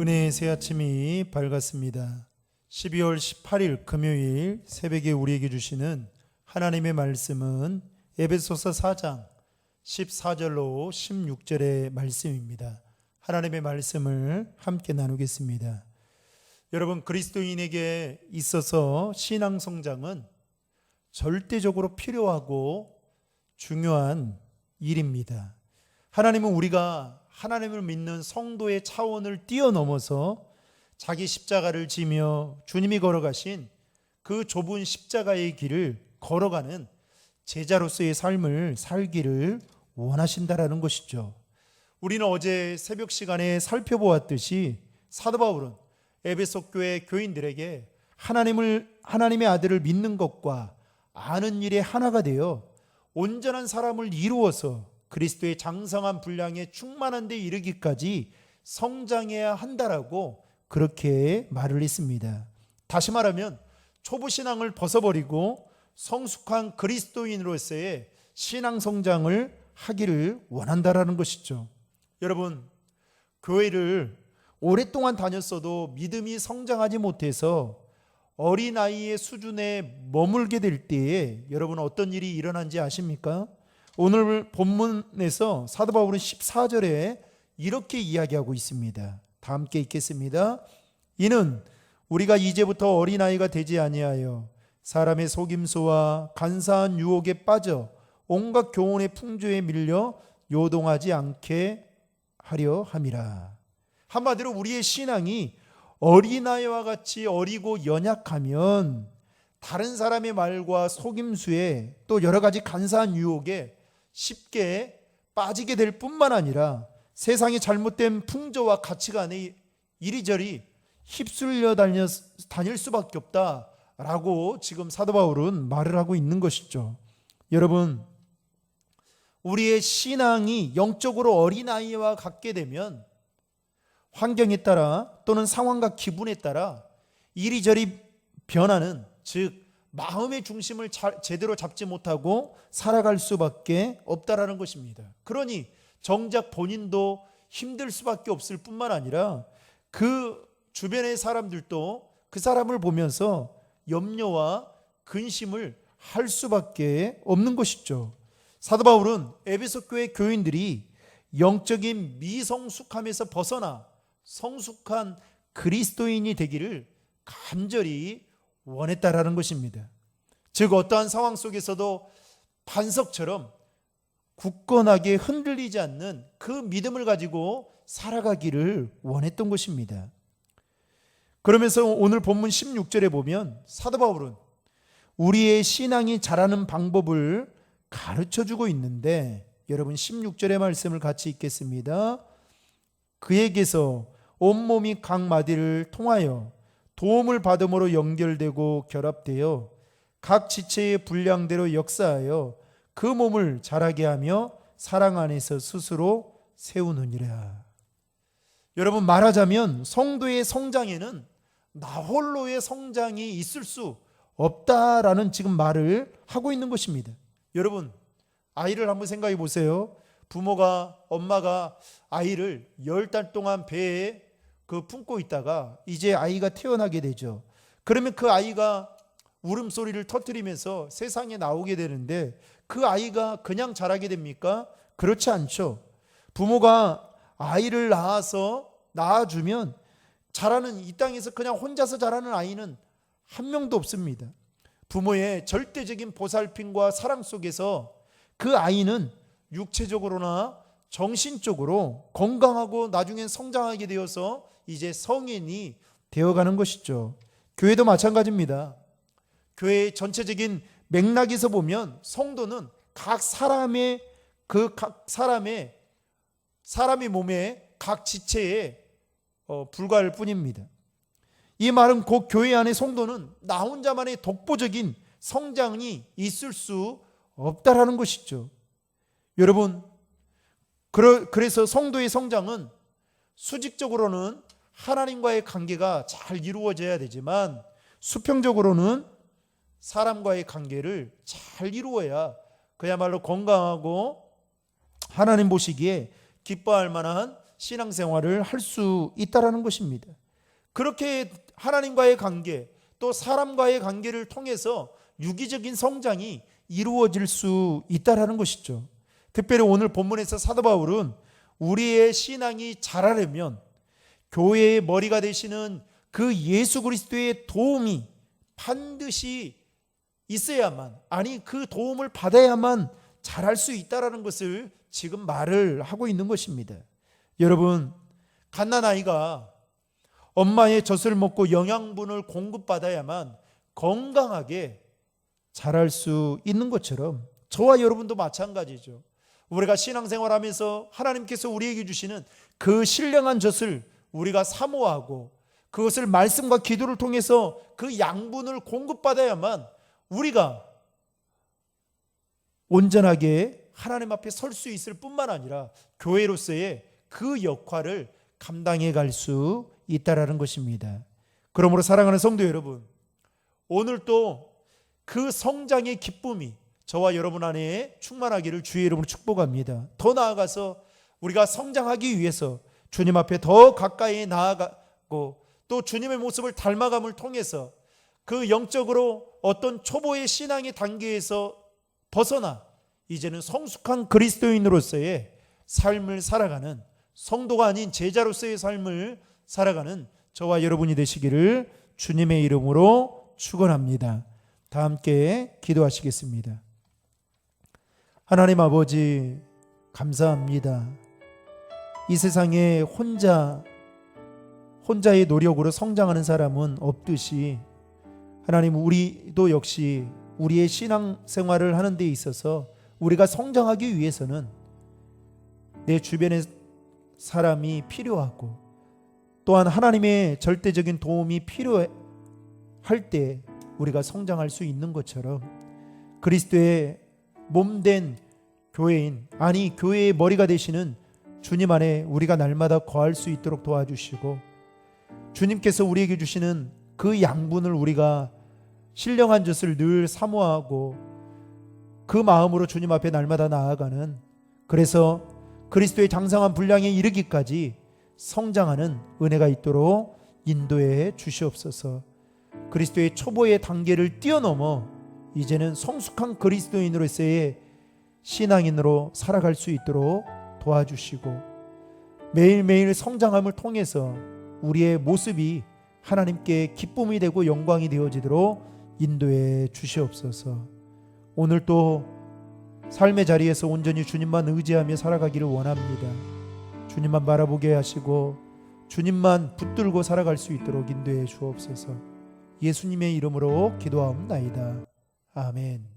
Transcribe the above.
은혜의 새 아침이 밝았습니다. 12월 18일 금요일 새벽에 우리에게 주시는 하나님의 말씀은 에베소서 4장 14절로 16절의 말씀입니다. 하나님의 말씀을 함께 나누겠습니다. 여러분, 그리스도인에게 있어서 신앙 성장은 절대적으로 필요하고 중요한 일입니다. 하나님은 우리가 하나님을 믿는 성도의 차원을 뛰어넘어서 자기 십자가를 지며 주님이 걸어가신 그 좁은 십자가의 길을 걸어가는 제자로서의 삶을 살기를 원하신다라는 것이죠. 우리는 어제 새벽 시간에 살펴보았듯이 사도 바울은 에베소 교회 교인들에게 하나님의 아들을 믿는 것과 아는 일에 하나가 되어 온전한 사람을 이루어서 그리스도의 장성한 분량에 충만한 데 이르기까지 성장해야 한다라고 그렇게 말을 했습니다. 다시 말하면 초보신앙을 벗어버리고 성숙한 그리스도인으로서의 신앙 성장을 하기를 원한다라는 것이죠. 여러분, 교회를 오랫동안 다녔어도 믿음이 성장하지 못해서 어린아이의 수준에 머물게 될 때에 여러분 어떤 일이 일어난지 아십니까? 오늘 본문에서 사도 바울은 14절에 이렇게 이야기하고 있습니다. 다 함께 읽겠습니다. 이는 우리가 이제부터 어린아이가 되지 아니하여 사람의 속임수와 간사한 유혹에 빠져 온갖 교훈의 풍조에 밀려 요동하지 않게 하려 함이라. 한마디로 우리의 신앙이 어린아이와 같이 어리고 연약하면 다른 사람의 말과 속임수에 또 여러 가지 간사한 유혹에 쉽게 빠지게 될 뿐만 아니라 세상의 잘못된 풍조와 가치관에 이리저리 휩쓸려 다닐 수밖에 없다라고 지금 사도 바울은 말을 하고 있는 것이죠. 여러분, 우리의 신앙이 영적으로 어린아이와 같게 되면 환경에 따라 또는 상황과 기분에 따라 이리저리 변하는, 즉 마음의 중심을 제대로 잡지 못하고 살아갈 수밖에 없다라는 것입니다. 그러니 정작 본인도 힘들 수밖에 없을 뿐만 아니라 그 주변의 사람들도 그 사람을 보면서 염려와 근심을 할 수밖에 없는 것이죠. 사도 바울은 에베소 교회 교인들이 영적인 미성숙함에서 벗어나 성숙한 그리스도인이 되기를 간절히 원했다라는 것입니다. 즉 어떠한 상황 속에서도 반석처럼 굳건하게 흔들리지 않는 그 믿음을 가지고 살아가기를 원했던 것입니다. 그러면서 오늘 본문 16절에 보면 사도 바울은 우리의 신앙이 자라는 방법을 가르쳐주고 있는데 여러분 16절의 말씀을 같이 읽겠습니다. 그에게서 온몸이 각 마디를 통하여 도움을 받음으로 연결되고 결합되어 각 지체의 분량대로 역사하여 그 몸을 자라게 하며 사랑 안에서 스스로 세우느니라. 여러분, 말하자면 성도의 성장에는 나 홀로의 성장이 있을 수 없다라는 지금 말을 하고 있는 것입니다. 여러분, 아이를 한번 생각해 보세요. 엄마가 아이를 10달 동안 배에 품고 있다가 이제 아이가 태어나게 되죠. 그러면 그 아이가 울음소리를 터뜨리면서 세상에 나오게 되는데 그 아이가 그냥 자라게 됩니까? 그렇지 않죠. 부모가 아이를 낳아주면 자라는, 이 땅에서 그냥 혼자서 자라는 아이는 한 명도 없습니다. 부모의 절대적인 보살핌과 사랑 속에서 그 아이는 육체적으로나 정신적으로 건강하고 나중엔 성장하게 되어서 이제 성인이 되어가는 것이죠. 교회도 마찬가지입니다. 교회의 전체적인 맥락에서 보면 성도는 각 사람의 몸의 각 지체에 불과할 뿐입니다. 이 말은 곧 교회 안의 성도는 나 혼자만의 독보적인 성장이 있을 수 없다라는 것이죠. 여러분, 그래서 성도의 성장은 수직적으로는 하나님과의 관계가 잘 이루어져야 되지만 수평적으로는 사람과의 관계를 잘 이루어야 그야말로 건강하고 하나님 보시기에 기뻐할 만한 신앙생활을 할 수 있다라는 것입니다. 그렇게 하나님과의 관계, 또 사람과의 관계를 통해서 유기적인 성장이 이루어질 수 있다라는 것이죠. 특별히 오늘 본문에서 사도 바울은 우리의 신앙이 자라려면 교회의 머리가 되시는 그 예수 그리스도의 도움이 반드시 있어야만, 아니 그 도움을 받아야만 자랄 수 있다라는 것을 지금 말을 하고 있는 것입니다. 여러분, 갓난아이가 엄마의 젖을 먹고 영양분을 공급받아야만 건강하게 자랄 수 있는 것처럼 저와 여러분도 마찬가지죠. 우리가 신앙생활하면서 하나님께서 우리에게 주시는 그 신령한 젖을 우리가 사모하고 그것을 말씀과 기도를 통해서 그 양분을 공급받아야만 우리가 온전하게 하나님 앞에 설 수 있을 뿐만 아니라 교회로서의 그 역할을 감당해 갈 수 있다라는 것입니다. 그러므로 사랑하는 성도 여러분, 오늘 또 그 성장의 기쁨이 저와 여러분 안에 충만하기를 주의 이름으로 축복합니다. 더 나아가서 우리가 성장하기 위해서 주님 앞에 더 가까이 나아가고 또 주님의 모습을 닮아감을 통해서 그 영적으로 어떤 초보의 신앙의 단계에서 벗어나 이제는 성숙한 그리스도인으로서의 삶을 살아가는, 성도가 아닌 제자로서의 삶을 살아가는 저와 여러분이 되시기를 주님의 이름으로 축원합니다. 다 함께 기도하시겠습니다. 하나님 아버지, 감사합니다. 이 세상에 혼자의 노력으로 성장하는 사람은 없듯이 하나님, 우리도 역시 우리의 신앙생활을 하는 데 있어서 우리가 성장하기 위해서는 내 주변에 사람이 필요하고 또한 하나님의 절대적인 도움이 필요할 때 우리가 성장할 수 있는 것처럼 그리스도의 몸된 교회인, 아니 교회의 머리가 되시는 주님 안에 우리가 날마다 거할 수 있도록 도와주시고 주님께서 우리에게 주시는 그 양분을 우리가 신령한 젖을 늘 사모하고 그 마음으로 주님 앞에 날마다 나아가는, 그래서 그리스도의 장성한 분량에 이르기까지 성장하는 은혜가 있도록 인도해 주시옵소서. 그리스도의 초보의 단계를 뛰어넘어 이제는 성숙한 그리스도인으로서의 신앙인으로 살아갈 수 있도록 도와주시고 매일매일 성장함을 통해서 우리의 모습이 하나님께 기쁨이 되고 영광이 되어지도록 인도해 주시옵소서. 오늘 또 삶의 자리에서 온전히 주님만 의지하며 살아가기를 원합니다. 주님만 바라보게 하시고 주님만 붙들고 살아갈 수 있도록 인도해 주옵소서. 예수님의 이름으로 기도하옵나이다. 아멘.